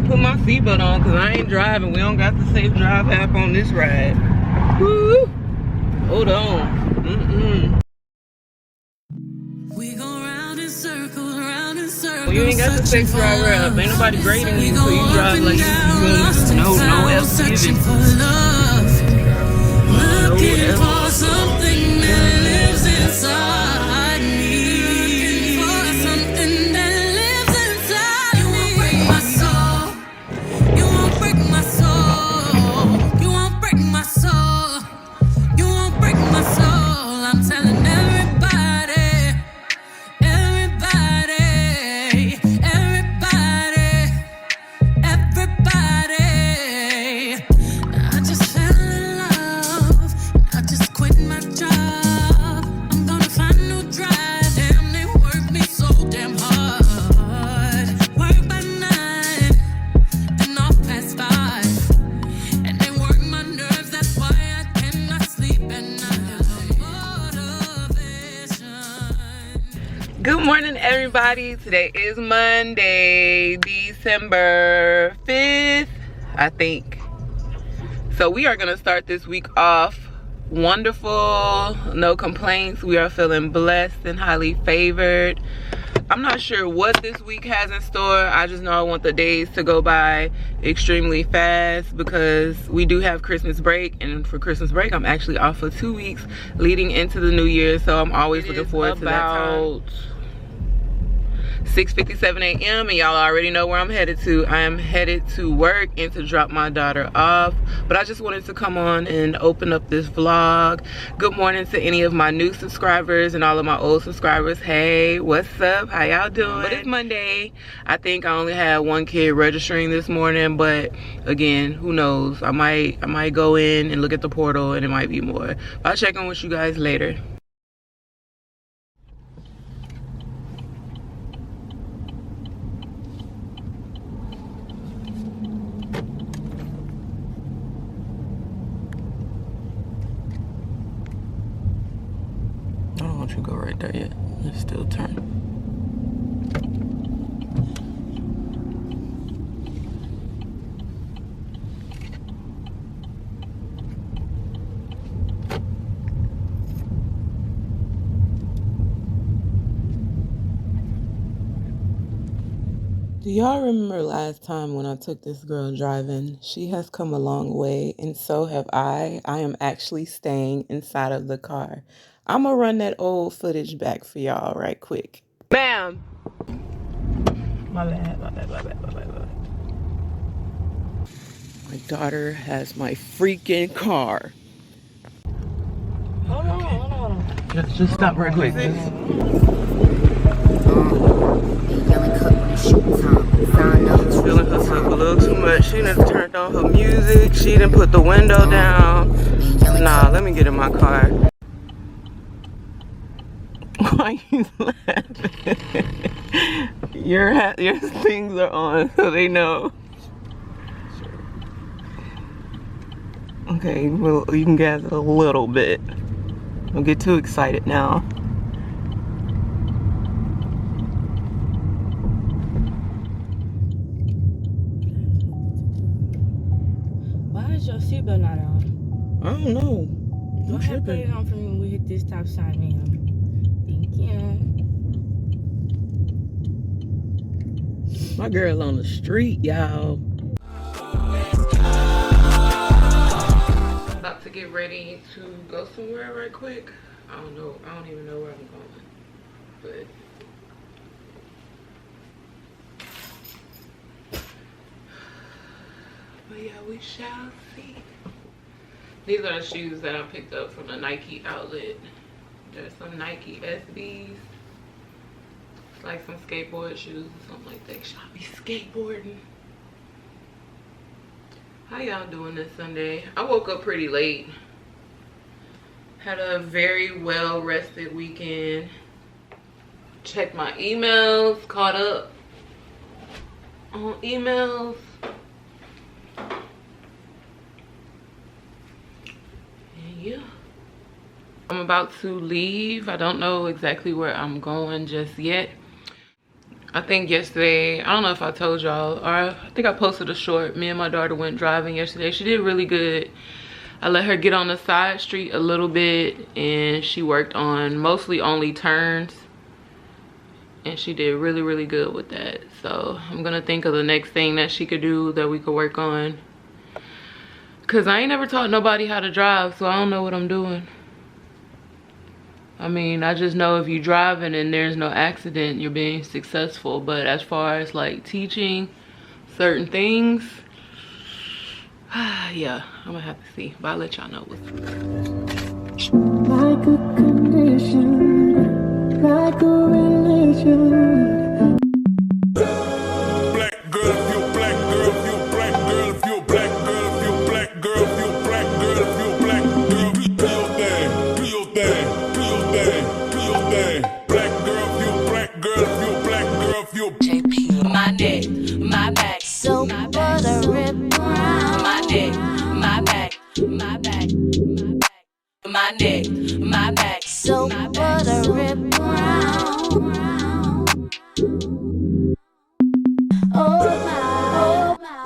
me put my seatbelt on because I ain't driving. We don't got the safe drive app on this ride. Woo! Hold on. We go round in circles, round in circles. Well, you ain't got the safe driver app. Ain't nobody grading you, so you drive like you no else given. Looking for something that lives inside me. Looking for something that lives inside me. You won't break my soul. You won't break my soul. You won't break my soul. You won't break my soul. I'm telling everybody, everybody, everybody, everybody. I just fell in love. I just quit my job. I'm gonna find a new drive. Damn, they work me so damn hard. Work by 9 and off past 5. And they work my nerves. That's why I cannot sleep at night. Motivation. Good morning, everybody. Today is Monday, December 5th, I think. So we are gonna start this week off wonderful, no complaints. We are feeling blessed and highly favored. I'm not sure what this week has in store. I just know I want the days to go by extremely fast because we do have Christmas break, and for Christmas break I'm actually off for 2 weeks leading into the new year, so I'm always looking forward to that time. 6:57 a.m. and y'all already know where I'm headed to. I am headed to work and to drop my daughter off, but I just wanted to come on and open up this vlog. Good morning to any of my new subscribers and all of my old subscribers. Hey, what's up? How y'all doing? But it's Monday. I think I only had one kid registering this morning, but again, who knows? I might go in and look at the portal and it might be more. I'll check in with you guys later. I don't want you to go right there yet. Let's still turn. Do y'all remember last time when I took this girl driving? She has come a long way, and so have I. I am actually staying inside of the car. I'm gonna run that old footage back for y'all right quick. Ma'am. My bad. My daughter has my freaking car. Hold on. Just stop right quick. She's feeling herself a little too much. She done turned on her music. She done put the window down. Nah, let me get in my car. Why you laughing? Your things are on, so they know. Okay, well, you can gather a little bit. Don't get too excited now. Why is your seatbelt not on? I don't know. Go ahead, put it on for me when we hit this stop sign, ma'am. Thank you. My girl on the street, y'all. About to get ready to go somewhere right quick. I don't know. I don't even know where I'm going. But yeah, we shall see. These are the shoes that I picked up from the Nike outlet. There's some Nike SBs. It's like some skateboard shoes or something like that. Should I be skateboarding? How y'all doing this Sunday? I woke up pretty late. Had a very well rested weekend. Checked my emails, caught up on emails. And yeah. I'm about to leave. I don't know exactly where I'm going just yet. I think yesterday, I don't know if I told y'all, or I think I posted a short. Me and my daughter went driving yesterday. She did really good. I let her get on the side street a little bit, and she worked on mostly only turns. And she did really, really good with that. So I'm gonna think of the next thing that she could do that we could work on. Cause I ain't never taught nobody how to drive, so I don't know what I'm doing. I mean, I just know if you're driving and there's no accident, you're being successful. But as far as like teaching certain things, yeah, I'm gonna have to see. But I'll let y'all know what's like a condition, like a religion. Black girl, if you a black girl, if you a black girl, if you a black girl, if you a black girl, if you a black girl, if you a black girl, do your thing, do your thing, do your thing, do your thing. Black girl, if you a black girl, if you a black girl, if you a JP. My neck, my back, so buttery brown. My neck, my back, my back, my back. My neck, my back, so buttery brown. Oh my, oh my,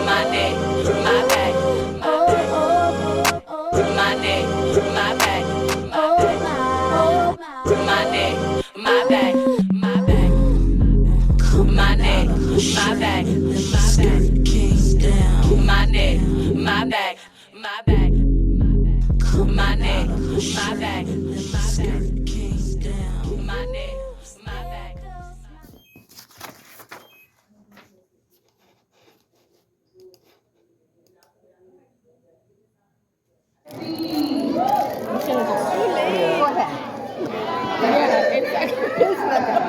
my neck, my back, my back, my neck, my back, my back, my neck, my back, my back, my neck, my back, my back, my neck, my back, my back, my neck, my back, my back, my neck, my back.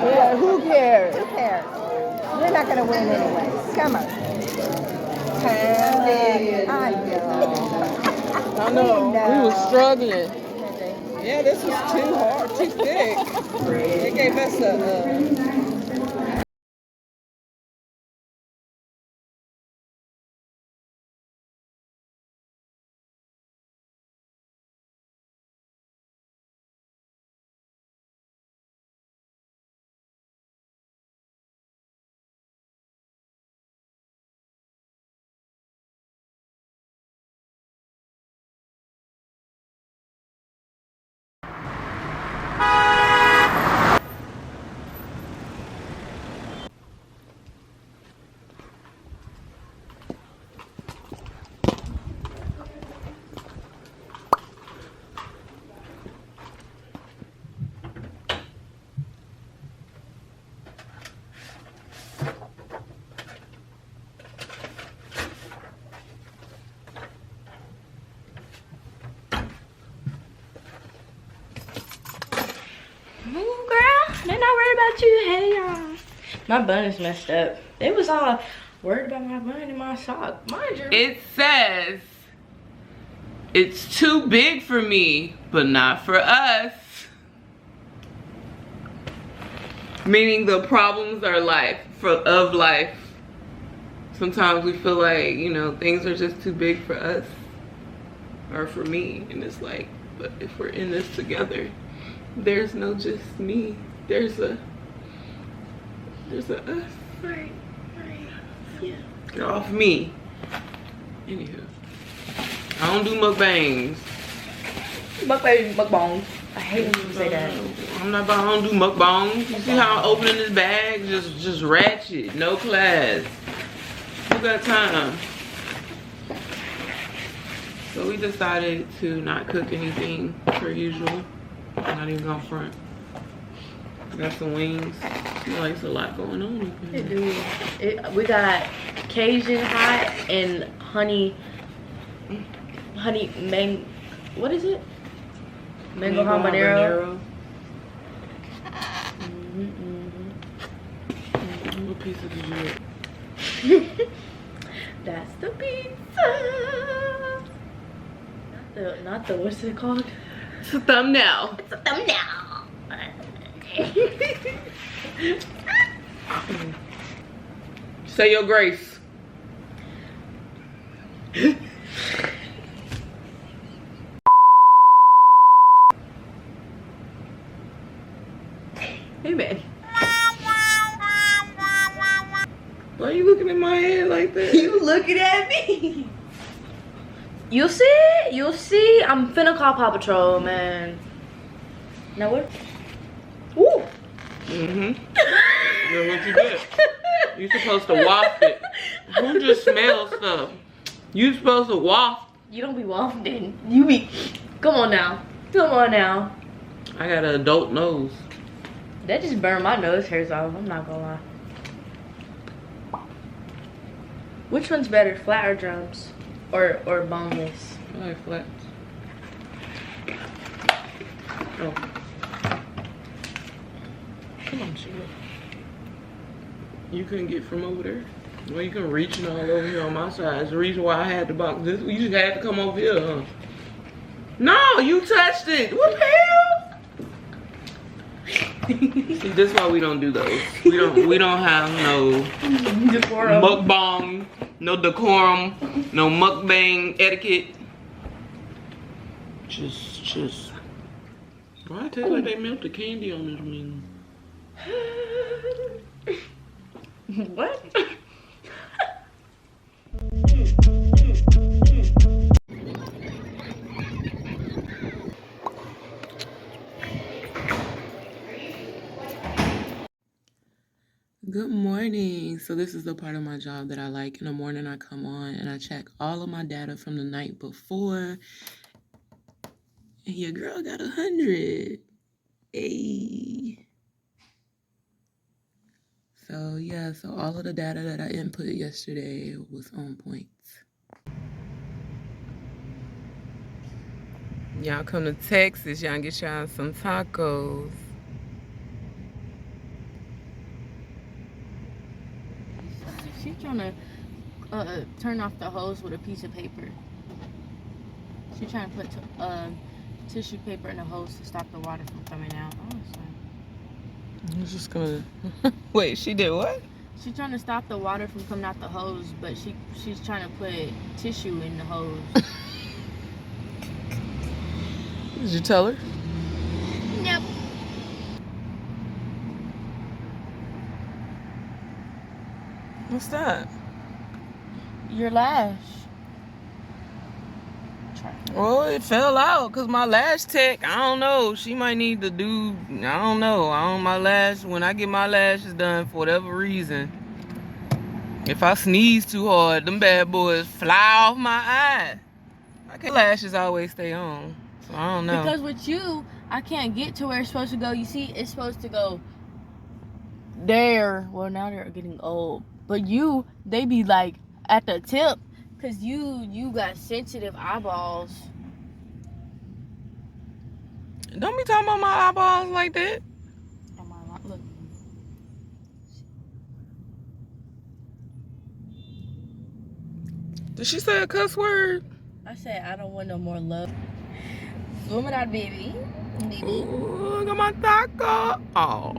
Yeah, who cares? Who cares? You're not going to win anyway. Come on. I know. We was struggling. Yeah, this was too hard, too thick. They gave us a... They're not worried about you. Hey, y'all. My bun is messed up. They was all worried about my bun and my sock. Mind you. It says it's too big for me, but not for us. Meaning the problems are of life. Sometimes we feel like, you know, things are just too big for us or for me. And it's like, but if we're in this together, there's no just me. There's a us. Right. Yeah. Get off me. Anywho, I don't do mukbangs. Mukbang. I hate when you say that. I don't do mukbangs. You see how I'm opening this bag? Just ratchet. No class. Who got time? So we decided to not cook anything per usual. Not even on front. Got some wings. Seems like there's a lot going on. It do. We got Cajun hot and honey what is it? Mango habanero. What pizza did you get? That's the pizza. Not the what's it called? It's a thumbnail. It's a thumbnail. Say your grace. Why are you looking at my head like that? You looking at me? You'll see. You'll see. I'm finna call Paw Patrol, man. Now what? Woo. Mm-hmm. Girl, what you did? You supposed to waft it. Who just smells stuff? You supposed to waft. You don't be wafting. You be. Come on now. Come on now. I got an adult nose. That just burned my nose hairs off. I'm not gonna lie. Which one's better, flat or drums, or boneless? I like flats. Oh. Come on, Sheila. You couldn't get from over there? Well, you can reaching all over here on my side. It's the reason why I had to box this. You just had to come over here, huh? No, you touched it. What the hell? See, this is why we don't do those. We don't have no Decorum. mukbang, no decorum, no mukbang etiquette. Just. Why it tastes like they melted candy on this menu? What? Good morning. So this is the part of my job that I like. In the morning I come on and I check all of my data from the night before. And your girl got 100. Hey. So yeah, so all of the data that I input yesterday was on point. Y'all come to Texas, y'all get y'all some tacos. She's trying to turn off the hose with a piece of paper. She's trying to put tissue paper in the hose to stop the water from coming out. Oh, I'm just gonna. Wait, she did what? she's trying to stop the water from coming out the hose, but she's trying to put tissue in the hose. Did you tell her? Nope. What's that? Your lash. Well, it fell out because my lash tech, I don't know. She might need to do, I don't know. My lash, when I get my lashes done for whatever reason, if I sneeze too hard, them bad boys fly off my eye. Lashes always stay on. So I don't know. Because with you, I can't get to where it's supposed to go. You see, it's supposed to go there. Well, now they're getting old. But you, they be like at the tip. Because you got sensitive eyeballs. Don't be talking about my eyeballs like that. Oh my, look. Did she say a cuss word? I said I don't want no more love. Zoom it out, baby. Baby. Ooh, look at my taco. Oh.